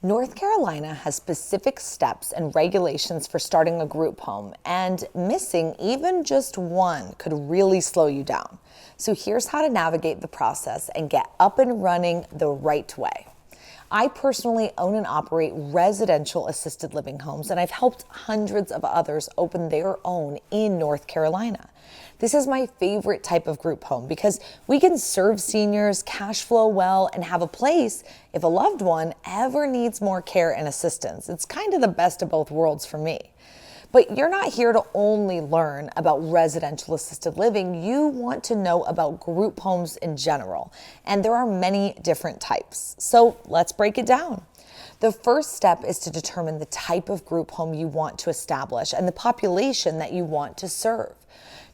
North Carolina has specific steps and regulations for starting a group home, and missing even just one could really slow you down. So here's how to navigate the process and get up and running the right way. I personally own and operate residential assisted living homes, and I've helped hundreds of others open their own in North Carolina. This is my favorite type of group home because we can serve seniors, cash flow well, and have a place if a loved one ever needs more care and assistance. It's kind of the best of both worlds for me. But you're not here to only learn about residential assisted living. You want to know about group homes in general, and there are many different types. So let's break it down. The first step is to determine the type of group home you want to establish and the population that you want to serve.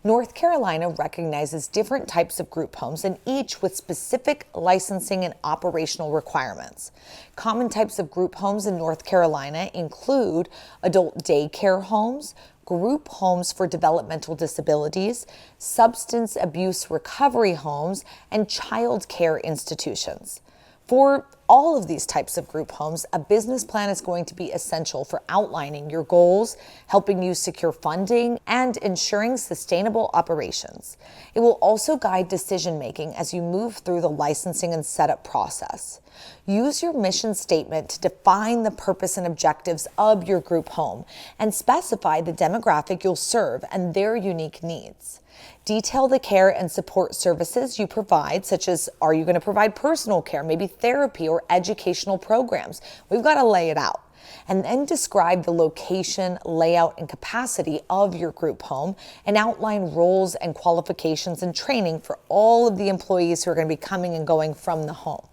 North Carolina recognizes different types of group homes, and each with specific licensing and operational requirements. Common types of group homes in North Carolina include adult daycare homes, group homes for developmental disabilities, substance abuse recovery homes, and child care institutions. For all of these types of group homes, a business plan is going to be essential for outlining your goals, helping you secure funding, and ensuring sustainable operations. It will also guide decision-making as you move through the licensing and setup process. Use your mission statement to define the purpose and objectives of your group home and specify the demographic you'll serve and their unique needs. Detail the care and support services you provide, such as, are you going to provide personal care, maybe therapy or educational programs? We've got to lay it out. And then describe the location, layout, and capacity of your group home and outline roles and qualifications and training for all of the employees who are going to be coming and going from the home.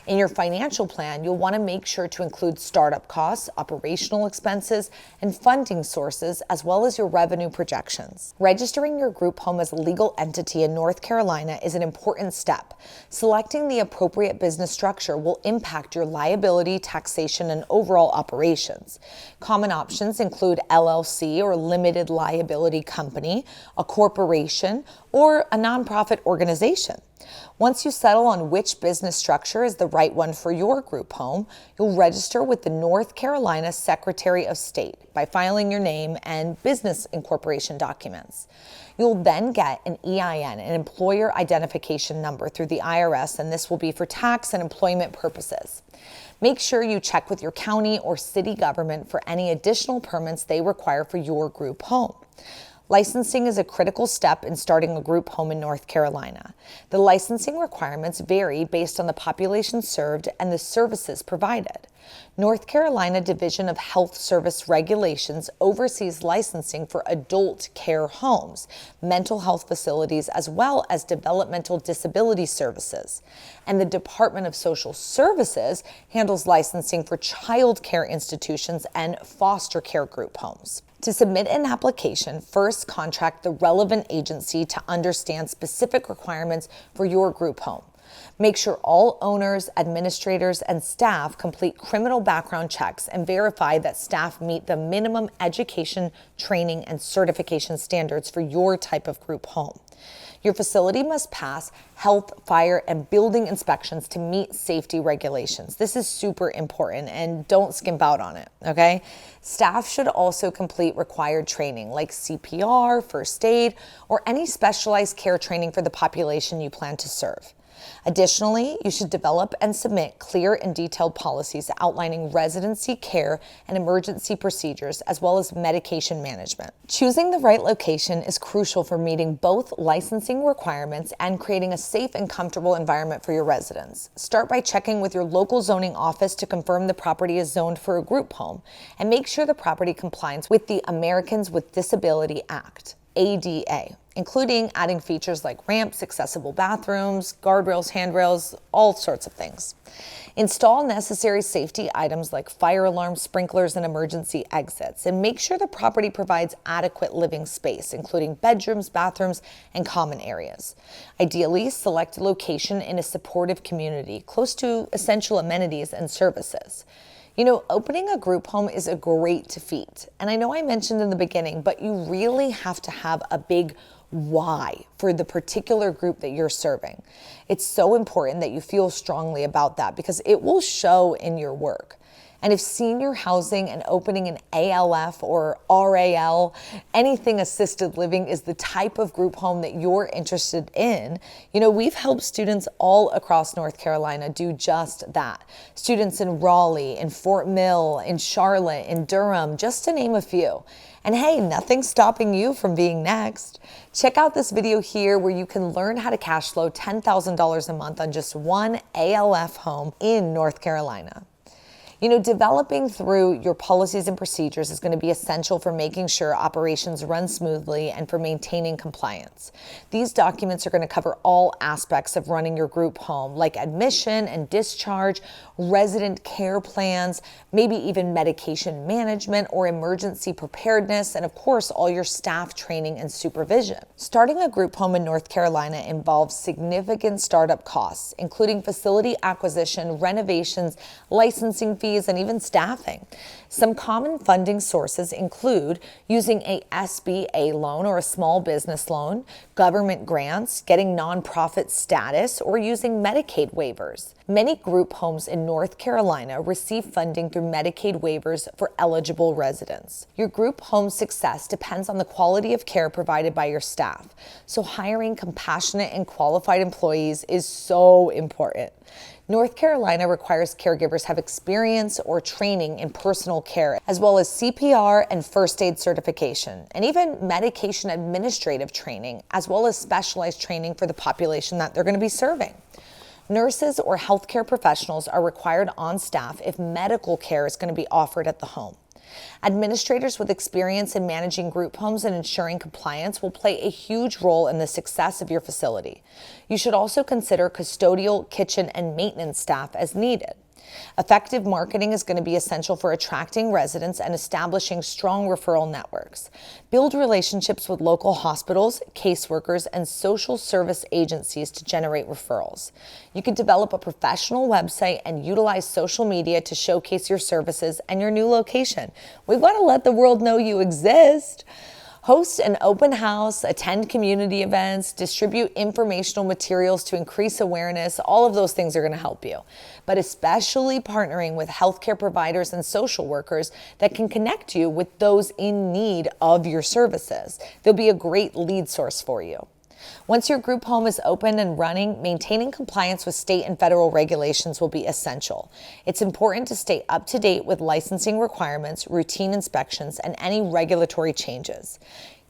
In your financial plan, you'll want to make sure to include startup costs, operational expenses, and funding sources, as well as your revenue projections. Registering your group home as a legal entity in North Carolina is an important step. Selecting the appropriate business structure will impact your liability, taxation, and overall operations. Common options include LLC or limited liability company, a corporation, or a nonprofit organization. Once you settle on which business structure is the right one for your group home, you'll register with the North Carolina Secretary of State by filing your name and business incorporation documents. You'll then get an EIN, an employer identification number, through the IRS, and this will be for tax and employment purposes. Make sure you check with your county or city government for any additional permits they require for your group home. Licensing is a critical step in starting a group home in North Carolina. The licensing requirements vary based on the population served and the services provided. North Carolina Division of Health Service Regulations oversees licensing for adult care homes, mental health facilities, as well as developmental disability services. And the Department of Social Services handles licensing for child care institutions and foster care group homes. To submit an application, first contact the relevant agency to understand specific requirements for your group home. Make sure all owners, administrators, and staff complete criminal background checks and verify that staff meet the minimum education, training, and certification standards for your type of group home. Your facility must pass health, fire, and building inspections to meet safety regulations. This is super important, and don't skimp out on it, okay? Staff should also complete required training like CPR, first aid, or any specialized care training for the population you plan to serve. Additionally, you should develop and submit clear and detailed policies outlining residency care and emergency procedures, as well as medication management. Choosing the right location is crucial for meeting both licensing requirements and creating a safe and comfortable environment for your residents. Start by checking with your local zoning office to confirm the property is zoned for a group home, and make sure the property complies with the Americans with Disability Act, ADA, including adding features like ramps, accessible bathrooms, guardrails, handrails, all sorts of things. Install necessary safety items like fire alarms, sprinklers, and emergency exits, and make sure the property provides adequate living space, including bedrooms, bathrooms, and common areas. Ideally, select a location in a supportive community close to essential amenities and services. You know, opening a group home is a great feat. And I know I mentioned in the beginning, but you really have to have a big why for the particular group that you're serving. It's so important that you feel strongly about that because it will show in your work. And if senior housing and opening an ALF or RAL, anything assisted living, is the type of group home that you're interested in, we've helped students all across North Carolina do just that. Students in Raleigh, in Fort Mill, in Charlotte, in Durham, just to name a few. And hey, nothing's stopping you from being next. Check out this video here where you can learn how to cash flow $10,000 a month on just one ALF home in North Carolina. Developing through your policies and procedures is going to be essential for making sure operations run smoothly and for maintaining compliance. These documents are going to cover all aspects of running your group home, like admission and discharge, resident care plans, maybe even medication management or emergency preparedness, and of course, all your staff training and supervision. Starting a group home in North Carolina involves significant startup costs, including facility acquisition, renovations, licensing fees, and even staffing. Some common funding sources include using a SBA loan or a small business loan, government grants, getting nonprofit status, or using Medicaid waivers. Many group homes in North Carolina receive funding through Medicaid waivers for eligible residents. Your group home's success depends on the quality of care provided by your staff, so hiring compassionate and qualified employees is so important. North Carolina requires caregivers have experience or training in personal care, as well as CPR and first aid certification, and even medication administrative training, as well as specialized training for the population that they're going to be serving. Nurses or healthcare professionals are required on staff if medical care is going to be offered at the home. Administrators with experience in managing group homes and ensuring compliance will play a huge role in the success of your facility. You should also consider custodial, kitchen, and maintenance staff as needed. Effective marketing is going to be essential for attracting residents and establishing strong referral networks. Build relationships with local hospitals, caseworkers, and social service agencies to generate referrals. You can develop a professional website and utilize social media to showcase your services and your new location. We've got to let the world know you exist. Host an open house, attend community events, distribute informational materials to increase awareness. All of those things are going to help you. But especially partnering with healthcare providers and social workers that can connect you with those in need of your services. They'll be a great lead source for you. Once your group home is open and running, maintaining compliance with state and federal regulations will be essential. It's important to stay up to date with licensing requirements, routine inspections, and any regulatory changes.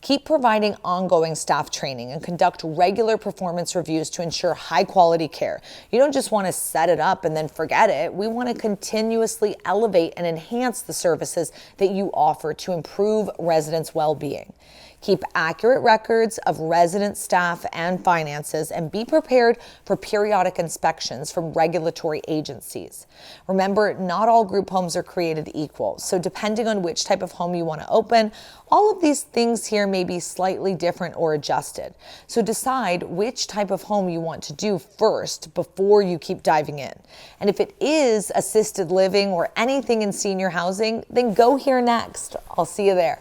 Keep providing ongoing staff training and conduct regular performance reviews to ensure high quality care. You don't just want to set it up and then forget it. We want to continuously elevate and enhance the services that you offer to improve residents' well-being. Keep accurate records of resident staff and finances, and be prepared for periodic inspections from regulatory agencies. Remember, not all group homes are created equal, so depending on which type of home you want to open, all of these things here may be slightly different or adjusted. So decide which type of home you want to do first before you keep diving in. And if it is assisted living or anything in senior housing, then go here next. I'll see you there.